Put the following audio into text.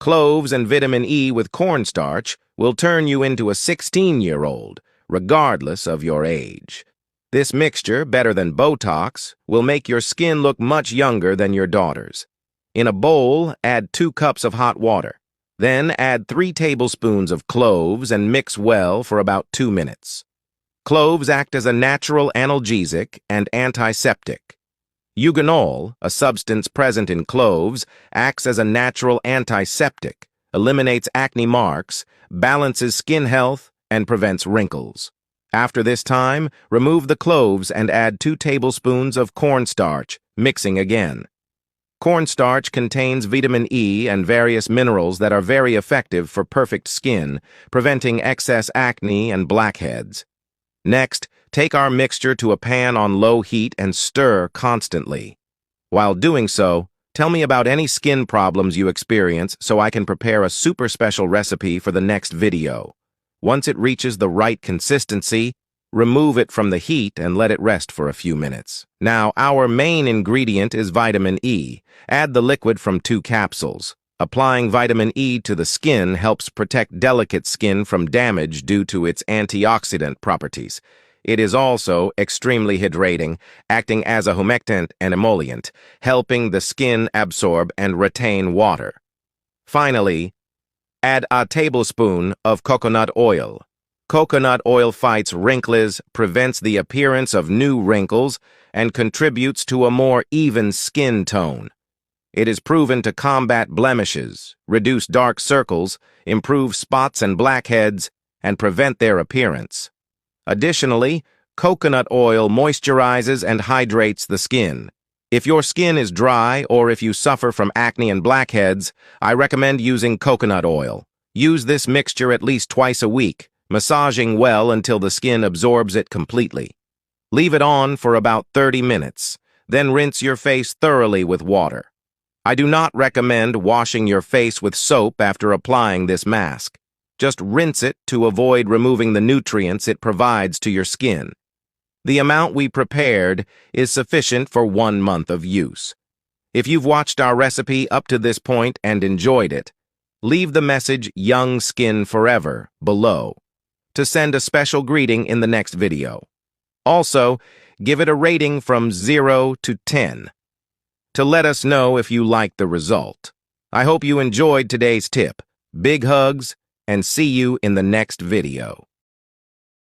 Cloves and vitamin E with cornstarch will turn you into a 16-year-old, regardless of your age. This mixture, better than Botox, will make your skin look much younger than your daughter's. In a bowl, add 2 cups of hot water. Then add 3 tablespoons of cloves and mix well for about 2 minutes. Cloves act as a natural analgesic and antiseptic. Eugenol, a substance present in cloves, acts as a natural antiseptic, eliminates acne marks, balances skin health, and prevents wrinkles. After this time, remove the cloves and add 2 tablespoons of cornstarch, mixing again. Cornstarch contains vitamin E and various minerals that are very effective for perfect skin, preventing excess acne and blackheads. Next, take our mixture to a pan on low heat and stir constantly. While doing so, tell me about any skin problems you experience so I can prepare a super special recipe for the next video. Once it reaches the right consistency, remove it from the heat and let it rest for a few minutes. Now, our main ingredient is vitamin E. Add the liquid from 2 capsules. Applying vitamin E to the skin helps protect delicate skin from damage due to its antioxidant properties. It is also extremely hydrating, acting as a humectant and emollient, helping the skin absorb and retain water. Finally, add a tablespoon of coconut oil. Coconut oil fights wrinkles, prevents the appearance of new wrinkles, and contributes to a more even skin tone. It is proven to combat blemishes, reduce dark circles, improve spots and blackheads, and prevent their appearance. Additionally, coconut oil moisturizes and hydrates the skin. If your skin is dry or if you suffer from acne and blackheads, I recommend using coconut oil. Use this mixture at least twice a week, massaging well until the skin absorbs it completely. Leave it on for about 30 minutes, then rinse your face thoroughly with water. I do not recommend washing your face with soap after applying this mask. Just rinse it to avoid removing the nutrients it provides to your skin. The amount we prepared is sufficient for 1 month of use. If you've watched our recipe up to this point and enjoyed it, leave the message "Young Skin Forever" below to send a special greeting in the next video. Also, give it a rating from 0 to 10 to let us know if you like the result. I hope you enjoyed today's tip. Big hugs, and see you in the next video.